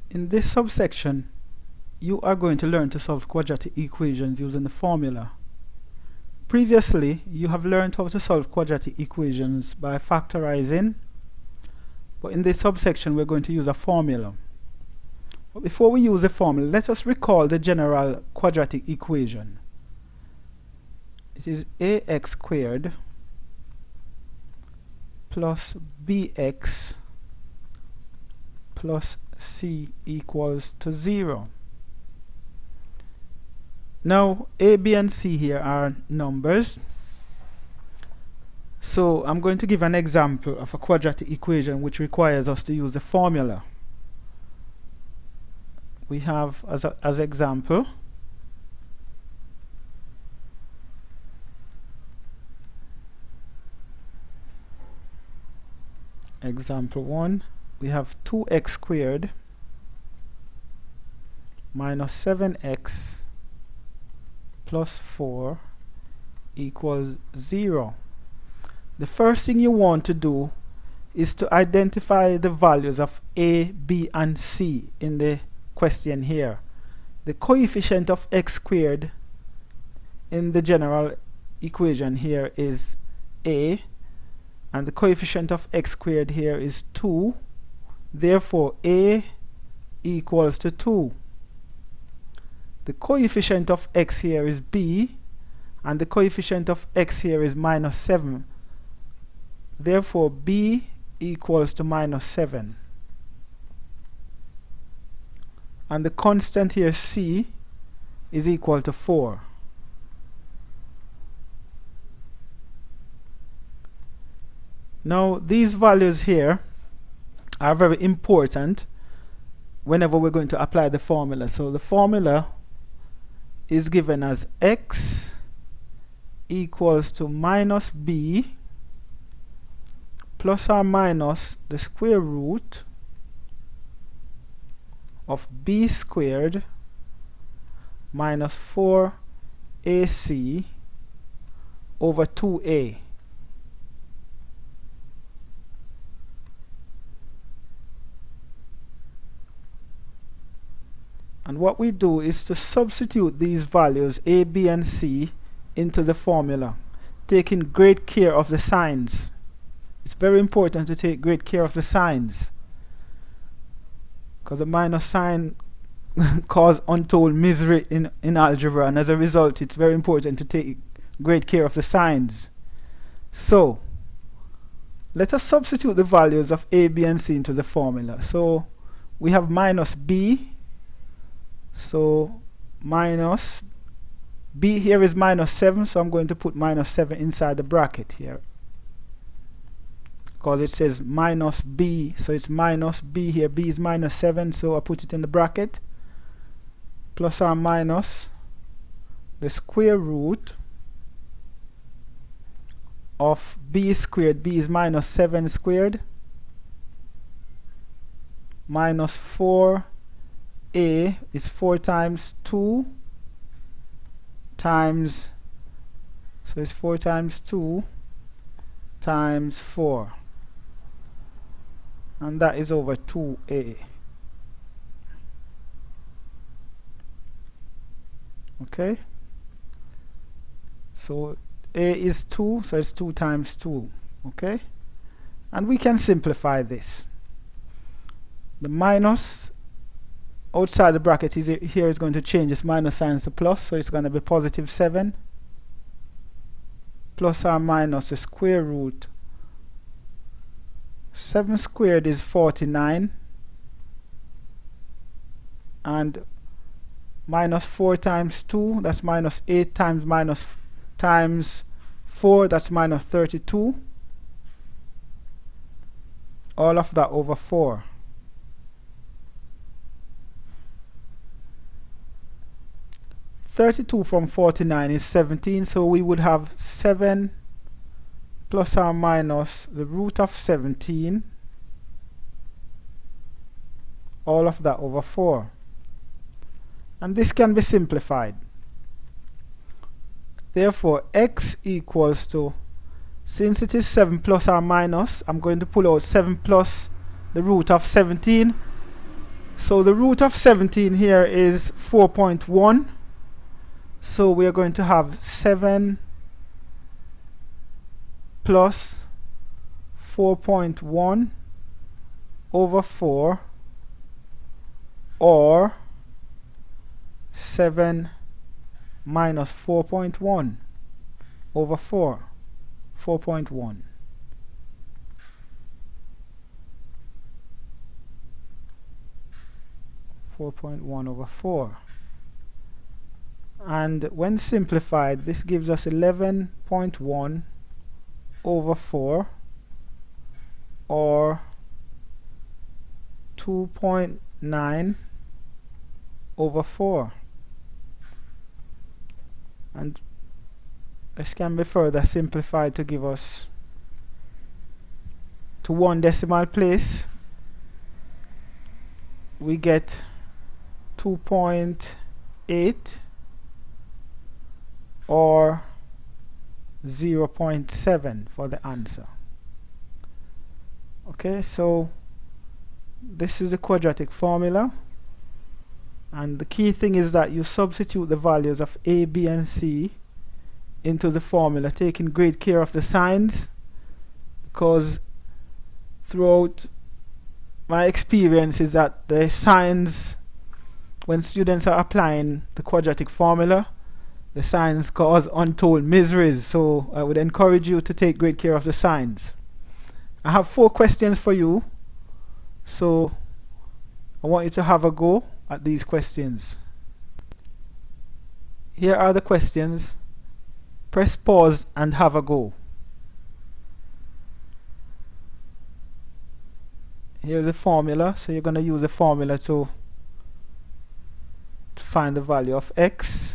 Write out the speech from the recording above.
In this subsection, you are going to learn to solve quadratic equations using the formula. Previously, you have learned how to solve quadratic equations by factorizing, but in this subsection we're going to use a formula. But before we use the formula, let us recall the general quadratic equation. It is ax squared plus bx plus c equals to 0. Now a, b and c here are numbers, so I'm going to give an example of a quadratic equation which requires us to use the formula. We have as example example 1, we have 2x squared minus 7x plus 4 equals 0. The first thing you want to do is to identify the values of a, b and c in the question here. The coefficient of x squared in the general equation here is a, and the coefficient of x squared here is 2. Therefore a equals to 2. The coefficient of x here is b, and the coefficient of x here is minus 7. Therefore b equals to minus 7. And the constant here c is equal to 4. Now these values here are very important whenever we're going to apply the formula. So the formula is given as x equals to minus b plus or minus the square root of b squared minus 4ac over 2a. And what we do is to substitute these values a, b and c into the formula, taking great care of the signs. It's very important to take great care of the signs, because the minus sign causes untold misery in algebra, and as a result it's very important to take great care of the signs. So let us substitute the values of a, b and c into the formula. So we have minus b, so minus b here is minus 7, so I'm going to put minus 7 inside the bracket here, because it says minus b, so it's minus b here. B is minus 7, so I put it in the bracket, plus or minus the square root of b squared. B is minus 7 squared minus 4a is 4 times 2 times, so it's 4 times 2 times 4, and that is over 2a. Okay, so a is 2, so it's 2 times 2. Okay, and we can simplify this. The minus outside the bracket here is going to change its minus sign to plus, so it's going to be positive 7 plus or minus the square root. 7 squared is 49, and minus 4 times 2, that's minus 8 times minus times 4, that's minus 32. All of that over 4. (32) from 49 is 17, so we would have 7 plus or minus the root of 17, all of that over 4. And this can be simplified. Therefore x equals to, since it is 7 plus or minus, I'm going to pull out 7 plus the root of 17, So the root of 17 here is 4.1. So we are going to have 7 plus 4.1 over 4, or 7 minus 4.1 over 4, 4.1. over 4. And when simplified, this gives us 11.1 over 4, or 2.9 over 4. And this can be further simplified to give us, to one decimal place, we get 2.8 or 0.7 for the answer. Okay, so this is the quadratic formula, and the key thing is that you substitute the values of a, b, and c into the formula, taking great care of the signs, because throughout my experience is that the signs, when students are applying the quadratic formula, the signs cause untold miseries. So I would encourage you to take great care of the signs. I have 4 questions for you, so I want you to have a go at these questions. Here are the questions. Press pause and have a go. Here's the formula, so you're going to use the formula to find the value of x.